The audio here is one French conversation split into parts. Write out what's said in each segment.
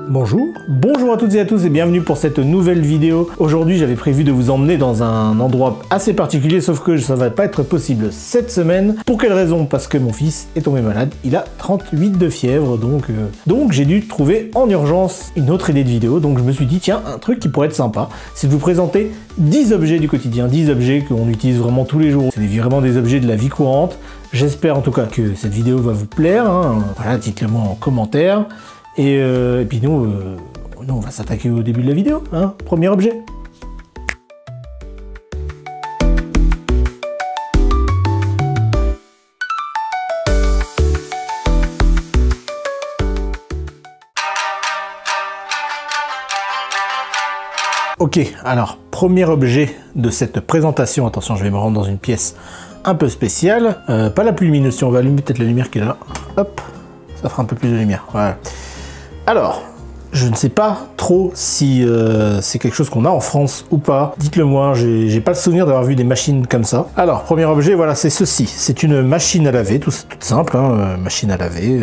Bonjour à toutes et à tous et bienvenue pour cette nouvelle vidéo. Aujourd'hui j'avais prévu de vous emmener dans un endroit assez particulier, sauf que ça va pas être possible cette semaine. Pour quelle raison? Parce que mon fils est tombé malade, il a 38 de fièvre, donc j'ai dû trouver en urgence une autre idée de vidéo. Donc je me suis dit tiens, un truc qui pourrait être sympa, c'est de vous présenter 10 objets du quotidien, 10 objets qu'on utilise vraiment tous les jours. C'est vraiment des objets de la vie courante. J'espère en tout cas que cette vidéo va vous plaire, hein. Voilà, dites-le moi en commentaire. Et puis nous, on va s'attaquer au début de la vidéo, hein. Premier objet. Ok, alors, premier objet de cette présentation. Attention, je vais me rendre dans une pièce un peu spéciale. Pas la plus lumineuse, si on va allumer peut-être la lumière qui est là. Hop, ça fera un peu plus de lumière, voilà. Alors, je ne sais pas trop si c'est quelque chose qu'on a en France ou pas. Dites-le moi, j'ai pas le souvenir d'avoir vu des machines comme ça. Alors, premier objet, voilà, c'est ceci. C'est une machine à laver, toute simple, hein, machine à laver,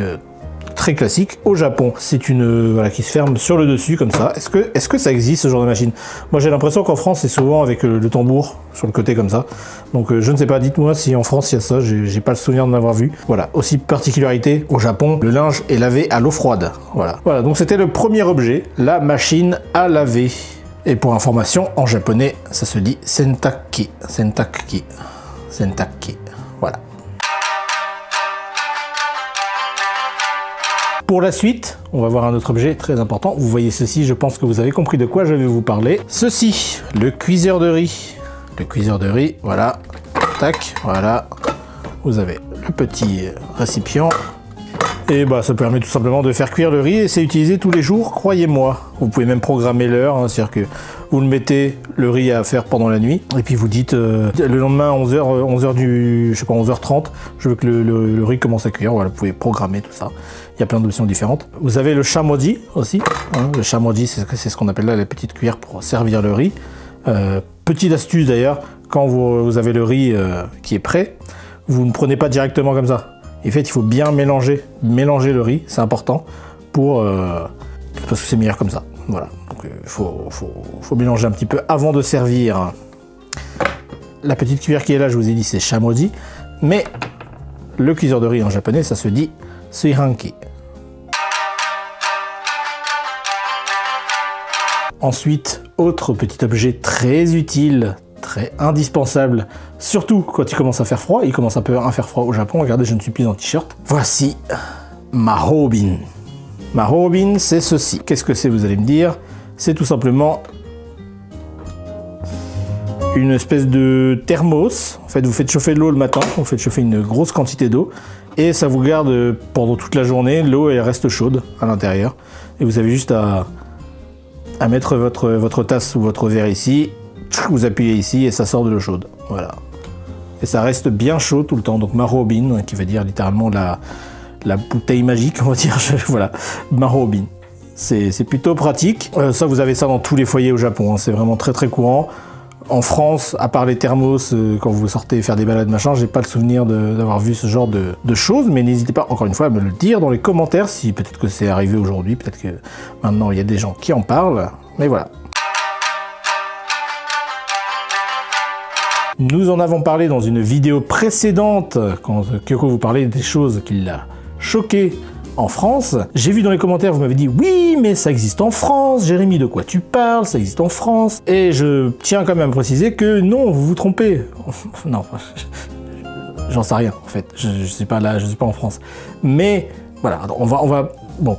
très classique. Au Japon, c'est une voilà, qui se ferme sur le dessus comme ça. Est-ce que ça existe ce genre de machine? Moi, j'ai l'impression qu'en France, c'est souvent avec le tambour sur le côté comme ça. Donc, je ne sais pas. Dites-moi si en France il y a ça. J'ai pas le souvenir d'en avoir vu. Voilà. Aussi particularité au Japon, le linge est lavé à l'eau froide. Voilà. Voilà. Donc, c'était le premier objet, la machine à laver. Et pour information, en japonais, ça se dit sentaki, sentaki, sentaki. Voilà. Pour la suite, on va voir un autre objet très important. Vous voyez ceci, je pense que vous avez compris de quoi je vais vous parler. Ceci, le cuiseur de riz. Le cuiseur de riz, voilà. Tac, voilà. Vous avez le petit récipient. Et bah, ça permet tout simplement de faire cuire le riz et c'est utilisé tous les jours, croyez-moi. Vous pouvez même programmer l'heure, hein, c'est-à-dire que vous le mettez le riz à faire pendant la nuit et puis vous dites le lendemain à 11h du, je sais pas, 11h30, je veux que le riz commence à cuire. Voilà, vous pouvez programmer tout ça. Il y a plein d'options différentes. Vous avez le shamoji aussi. Hein, le shamoji, c'est ce qu'on appelle là les petites cuillères pour servir le riz. Petite astuce d'ailleurs, quand vous avez le riz qui est prêt, vous ne prenez pas directement comme ça. En fait, il faut bien mélanger le riz, c'est important, parce que c'est meilleur comme ça. Voilà, donc il faut mélanger un petit peu avant de servir. La petite cuillère qui est là, je vous ai dit, c'est shamoji, mais le cuiseur de riz en japonais, ça se dit suihanki. Ensuite, autre petit objet très utile, très indispensable, surtout quand il commence à faire froid. Il commence un peu à faire froid au Japon. Regardez, je ne suis plus en t-shirt. Voici ma robin. Ma robin, c'est ceci. Qu'est-ce que c'est, vous allez me dire? C'est tout simplement une espèce de thermos. En fait, vous faites chauffer de l'eau le matin, vous faites chauffer une grosse quantité d'eau et ça vous garde pendant toute la journée. L'eau, elle reste chaude à l'intérieur et vous avez juste à mettre votre tasse ou votre verre ici. Vous appuyez ici et ça sort de l'eau chaude. Voilà. Et ça reste bien chaud tout le temps. Donc Marobin, qui veut dire littéralement la bouteille magique, on va dire. Voilà, Marobin. C'est plutôt pratique. Ça, vous avez ça dans tous les foyers au Japon. Hein. C'est vraiment très très courant. En France, à part les thermos, quand vous sortez faire des balades machin, j'ai pas le souvenir d'avoir vu ce genre de choses. Mais n'hésitez pas, encore une fois, à me le dire dans les commentaires si peut-être que c'est arrivé aujourd'hui. Peut-être que maintenant il y a des gens qui en parlent. Mais voilà. Nous en avons parlé dans une vidéo précédente, quand Kyoko vous parlait des choses qui l'a choqué en France. J'ai vu dans les commentaires, vous m'avez dit « Oui, mais ça existe en France, Jérémy, de quoi tu parles? Ça existe en France ?» Et je tiens quand même à préciser que non, vous vous trompez. Non, j'en sais rien, en fait. Je suis pas là, je suis pas en France. Mais, voilà, on va... Bon,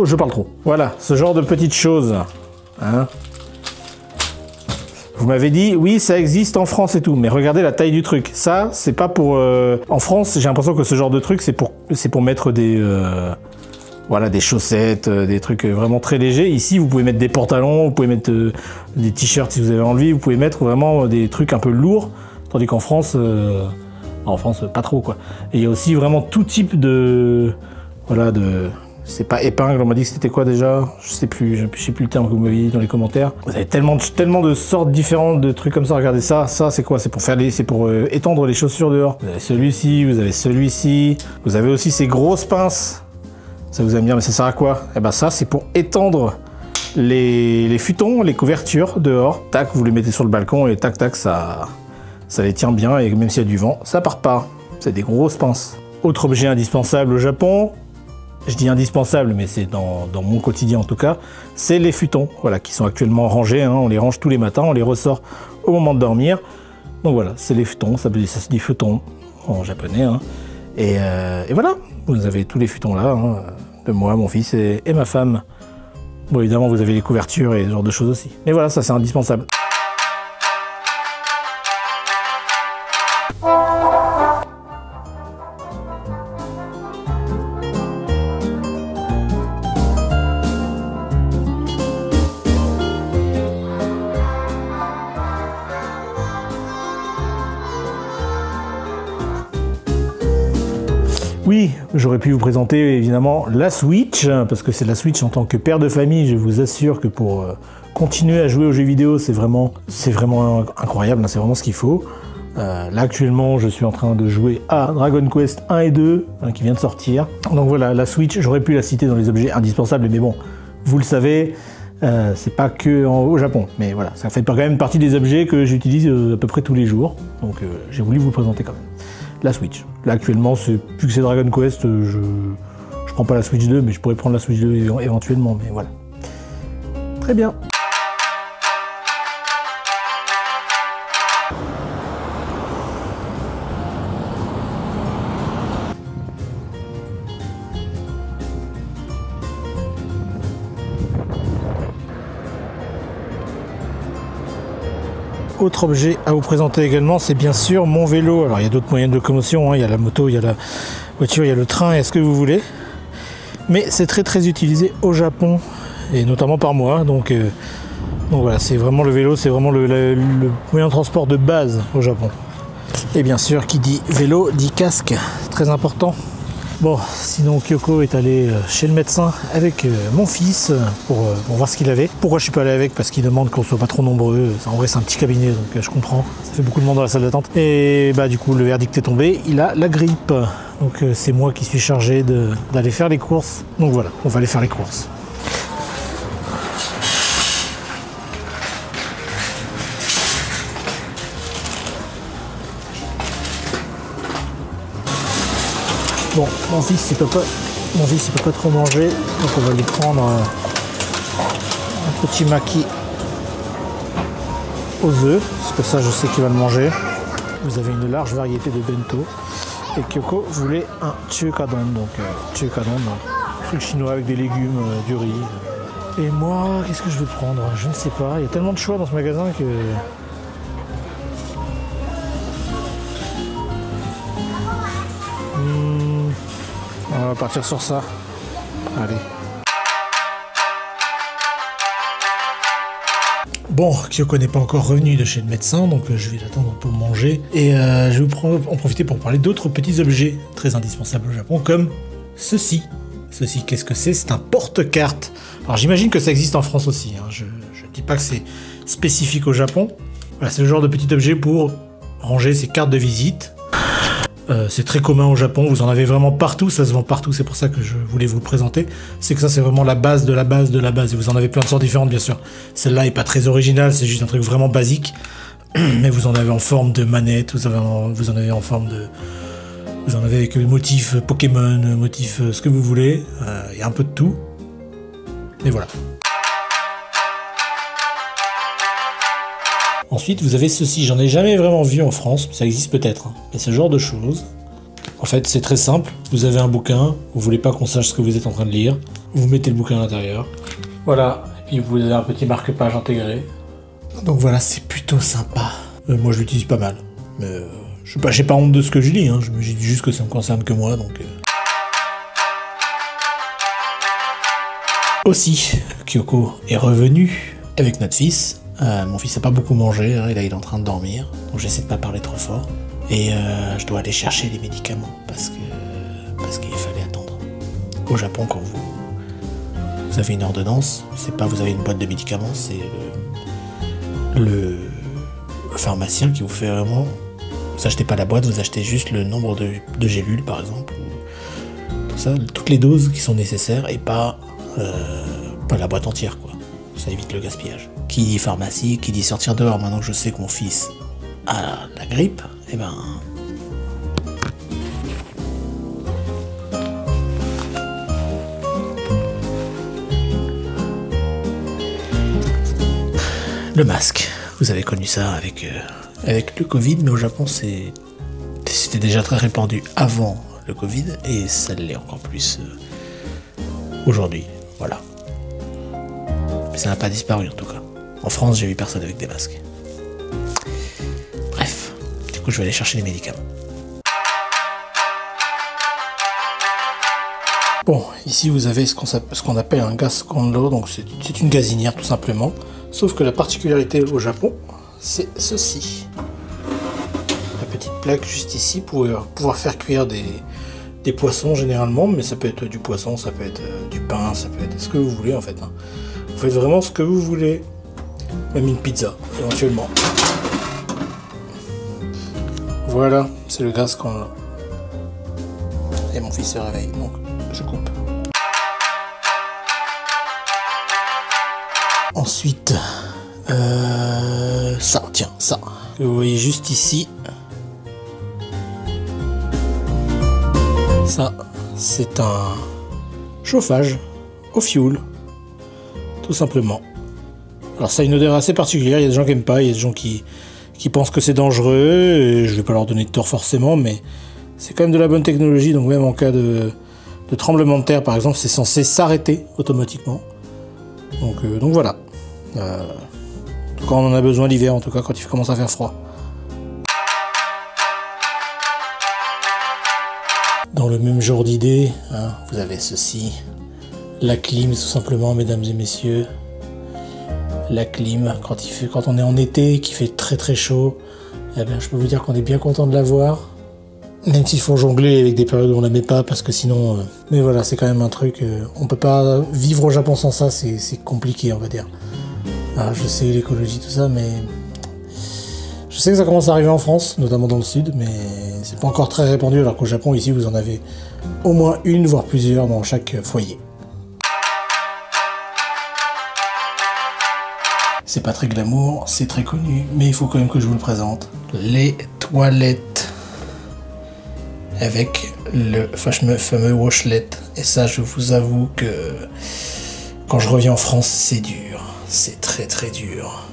je parle trop. Voilà, ce genre de petites choses, hein. Vous m'avez dit, oui, ça existe en France et tout, mais regardez la taille du truc. Ça, c'est pas pour... En France, j'ai l'impression que ce genre de truc, c'est pour mettre des... voilà, des chaussettes, des trucs vraiment très légers. Ici, vous pouvez mettre des pantalons, vous pouvez mettre des t-shirts si vous avez envie, vous pouvez mettre vraiment des trucs un peu lourds, tandis qu'en France, pas trop, quoi. Et il y a aussi vraiment tout type de... Voilà, de... C'est pas épingle, on m'a dit que c'était quoi déjà? Je sais plus le terme que vous m'avez dit dans les commentaires. Vous avez tellement de sortes différentes de trucs comme ça. Regardez ça, c'est quoi? C'est pour faire c'est pour étendre les chaussures dehors. Vous avez celui-ci, vous avez celui-ci. Vous avez aussi ces grosses pinces Ça vous allez me dire, mais ça sert à quoi? Eh ben ça, c'est pour étendre les futons, les couvertures dehors. Tac, vous les mettez sur le balcon et tac, tac, ça les tient bien. Et même s'il y a du vent, ça part pas. C'est des grosses pinces. Autre objet indispensable au Japon, je dis indispensable, mais c'est dans mon quotidien en tout cas, c'est les futons, voilà, qui sont actuellement rangés. Hein, on les range tous les matins, on les ressort au moment de dormir. Donc voilà, c'est les futons, ça se dit futons en japonais. Hein. Et voilà, vous avez tous les futons là, hein, de moi, mon fils et ma femme. Bon, évidemment, vous avez les couvertures et ce genre de choses aussi. Mais voilà, ça c'est indispensable. Oui, j'aurais pu vous présenter évidemment la Switch, parce que c'est la Switch en tant que père de famille, je vous assure que pour continuer à jouer aux jeux vidéo, c'est vraiment incroyable, hein, c'est vraiment ce qu'il faut. Là actuellement, je suis en train de jouer à Dragon Quest 1 et 2, hein, qui vient de sortir. Donc voilà, la Switch, j'aurais pu la citer dans les objets indispensables, mais bon, vous le savez, c'est pas que au Japon, mais voilà, ça fait quand même partie des objets que j'utilise à peu près tous les jours, donc j'ai voulu vous le présenter quand même. La Switch. Là actuellement, vu que c'est Dragon Quest, je prends pas la Switch 2, mais je pourrais prendre la Switch 2 éventuellement, mais voilà. Très bien. Autre objet à vous présenter également, c'est bien sûr mon vélo. Alors il y a d'autres moyens de locomotion, hein. Il y a la moto, il y a la voiture, il y a le train, il y a ce que vous voulez. Mais c'est très utilisé au Japon, et notamment par moi. Donc voilà, c'est vraiment le vélo, c'est vraiment le moyen de transport de base au Japon. Et bien sûr, qui dit vélo dit casque, c'est très important. Bon, sinon Kyoko est allée chez le médecin avec mon fils pour voir ce qu'il avait. Pourquoi je suis pas allé avec? Parce qu'il demande qu'on soit pas trop nombreux. En vrai, c'est un petit cabinet, donc je comprends. Ça fait beaucoup de monde dans la salle d'attente. Et bah du coup, le verdict est tombé. Il a la grippe. Donc c'est moi qui suis chargé d'aller faire les courses. Donc voilà, on va aller faire les courses. Bon, mon fils il peut pas trop manger, donc on va lui prendre un petit maki aux œufs, parce que ça je sais qu'il va le manger. Vous avez une large variété de bento. Et Kyoko voulait un chukadon, donc truc chinois avec des légumes, du riz. Et moi, qu'est-ce que je vais prendre? Je ne sais pas, il y a tellement de choix dans ce magasin que... On va partir sur ça. Allez. Bon, Kyoko n'est pas encore revenu de chez le médecin, donc je vais l'attendre pour manger. Et je vais en profiter pour parler d'autres petits objets très indispensables au Japon, comme ceci. Ceci, qu'est-ce que c'est? C'est un porte-carte. Alors j'imagine que ça existe en France aussi. Hein. Je ne dis pas que c'est spécifique au Japon. Voilà, c'est le genre de petit objet pour ranger ses cartes de visite. C'est très commun au Japon, vous en avez vraiment partout, ça se vend partout, c'est pour ça que je voulais vous le présenter. C'est que ça, c'est vraiment la base de la base de la base, et vous en avez plein de sortes différentes, bien sûr. Celle-là est pas très originale, c'est juste un truc vraiment basique, mais vous en avez en forme de manette, vous en avez en forme de... Vous en avez avec le motif Pokémon, motif ce que vous voulez, il y a un peu de tout, et voilà. Ensuite, vous avez ceci, j'en ai jamais vraiment vu en France, ça existe peut-être, hein. Mais ce genre de choses. En fait, c'est très simple, vous avez un bouquin, vous voulez pas qu'on sache ce que vous êtes en train de lire, vous mettez le bouquin à l'intérieur. Voilà, et puis vous avez un petit marque-page intégré. Donc voilà, c'est plutôt sympa. Moi, je l'utilise pas mal, mais j'ai pas honte de ce que je lis, hein. Je me dis juste que ça me concerne que moi, donc... Aussi, Kyoko est revenu avec notre fils. Mon fils n'a pas beaucoup mangé, hein, il est en train de dormir, donc j'essaie de pas parler trop fort. Et je dois aller chercher les médicaments parce qu'il fallait attendre. Au Japon, quand vous avez une ordonnance, c'est pas vous avez une boîte de médicaments, c'est le pharmacien qui vous fait vraiment... Vous achetez pas la boîte, vous achetez juste le nombre de gélules par exemple. ça, toutes les doses qui sont nécessaires et pas la boîte entière, quoi. Ça évite le gaspillage. Qui dit pharmacie, qui dit sortir dehors, maintenant que je sais que mon fils a la grippe, eh ben... Le masque, vous avez connu ça avec le Covid, mais au Japon c'était déjà très répandu avant le Covid et ça l'est encore plus aujourd'hui, voilà. Mais ça n'a pas disparu en tout cas. En France, j'ai vu personne avec des masques. Bref, du coup je vais aller chercher les médicaments. Bon, ici vous avez ce qu'on appelle un gas condo, donc c'est une gazinière tout simplement. Sauf que la particularité au Japon, c'est ceci. La petite plaque juste ici pour pouvoir faire cuire des poissons généralement, mais ça peut être du poisson, ça peut être du pain, ça peut être ce que vous voulez en fait. Hein. Vous faites vraiment ce que vous voulez, même une pizza éventuellement. Voilà, c'est le gaz qu'on a. Et mon fils se réveille, donc je coupe. Ensuite, ça, tiens, ça. Vous voyez juste ici. Ça, c'est un chauffage au fioul, tout simplement. Alors ça a une odeur assez particulière, il y a des gens qui n'aiment pas, il y a des gens qui pensent que c'est dangereux, et je vais pas leur donner de tort forcément, mais c'est quand même de la bonne technologie, donc même en cas de tremblement de terre par exemple, c'est censé s'arrêter automatiquement. Donc voilà. Quand on en a besoin l'hiver, en tout cas quand il commence à faire froid. Dans le même genre d'idée, hein, vous avez ceci. La clim tout simplement, mesdames et messieurs. La clim, quand on est en été, qu'il fait très très chaud, eh bien, je peux vous dire qu'on est bien content de l'avoir. Même s'il faut jongler avec des périodes où on la met pas, parce que sinon... Mais voilà, c'est quand même un truc... on peut pas vivre au Japon sans ça, c'est compliqué, on va dire. Alors, je sais l'écologie, tout ça, mais... Je sais que ça commence à arriver en France, notamment dans le sud, mais c'est pas encore très répandu, alors qu'au Japon, ici, vous en avez au moins une, voire plusieurs dans chaque foyer. C'est pas très glamour, c'est très connu, mais il faut quand même que je vous le présente. Les toilettes. Avec le fameux washlet. Et ça, je vous avoue que quand je reviens en France, c'est dur. C'est très très dur.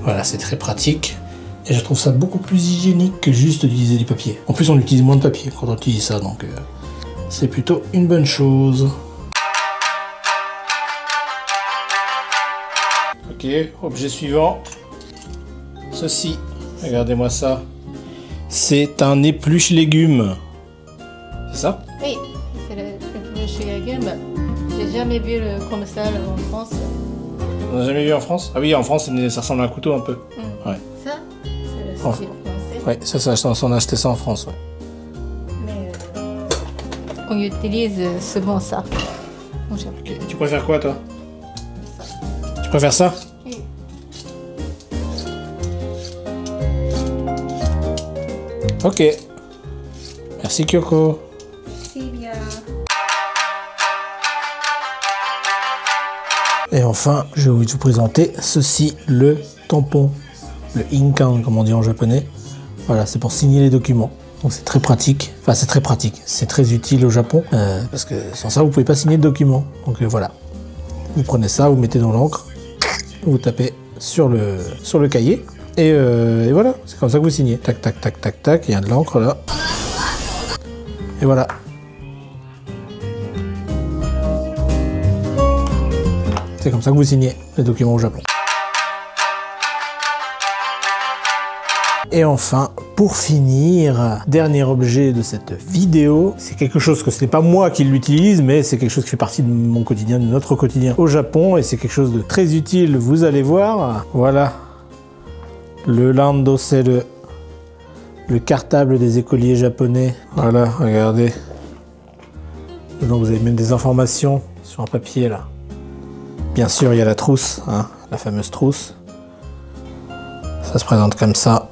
Voilà, c'est très pratique. Et je trouve ça beaucoup plus hygiénique que juste d'utiliser du papier. En plus, on utilise moins de papier quand on utilise ça, donc c'est plutôt une bonne chose. Ok, objet suivant. Ceci, regardez-moi ça. C'est un épluche légumes. C'est ça? Oui, c'est l'épluche légumes. J'ai jamais vu comme ça en France. On n'a jamais vu en France? Ah oui, en France, ça ressemble à un couteau un peu. Ouais. Ça, c'est le style français. Ouais, ça, on a acheté ça en France. Ouais. Mais on utilise souvent ça. Okay. Tu préfères quoi, toi? Ça. Tu préfères ça? Oui. Ok. Merci Kyoko. Merci bien. Et enfin, je vais vous présenter ceci, le tampon. Le inkan, comme on dit en japonais. Voilà, c'est pour signer les documents. Donc c'est très pratique. Enfin, c'est très pratique. C'est très utile au Japon. Parce que sans ça, vous pouvez pas signer de documents. Donc voilà. Vous prenez ça, vous mettez dans l'encre. Vous tapez sur le cahier. Et voilà, c'est comme ça que vous signez. Tac, tac, tac, tac, tac. Il y a de l'encre là. Et voilà. C'est comme ça que vous signez les documents au Japon. Et enfin, pour finir, dernier objet de cette vidéo, c'est quelque chose que ce n'est pas moi qui l'utilise, mais c'est quelque chose qui fait partie de mon quotidien, de notre quotidien au Japon, et c'est quelque chose de très utile, vous allez voir. Voilà, le Lando, c'est le cartable des écoliers japonais. Voilà, regardez. Dedans, vous avez même des informations sur un papier là. Bien sûr, il y a la trousse, hein, la fameuse trousse. Ça se présente comme ça.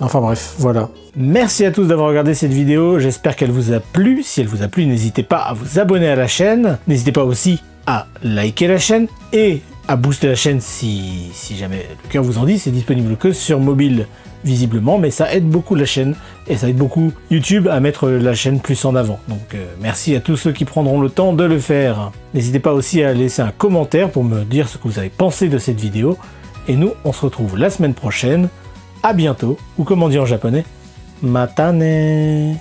Enfin bref, voilà. Merci à tous d'avoir regardé cette vidéo, j'espère qu'elle vous a plu. Si elle vous a plu, n'hésitez pas à vous abonner à la chaîne. N'hésitez pas aussi à liker la chaîne et à booster la chaîne si jamais le cœur vous en dit. C'est disponible que sur mobile visiblement, mais ça aide beaucoup la chaîne et ça aide beaucoup YouTube à mettre la chaîne plus en avant. Donc merci à tous ceux qui prendront le temps de le faire. N'hésitez pas aussi à laisser un commentaire pour me dire ce que vous avez pensé de cette vidéo. Et nous, on se retrouve la semaine prochaine. À bientôt, ou comme on dit en japonais, matane.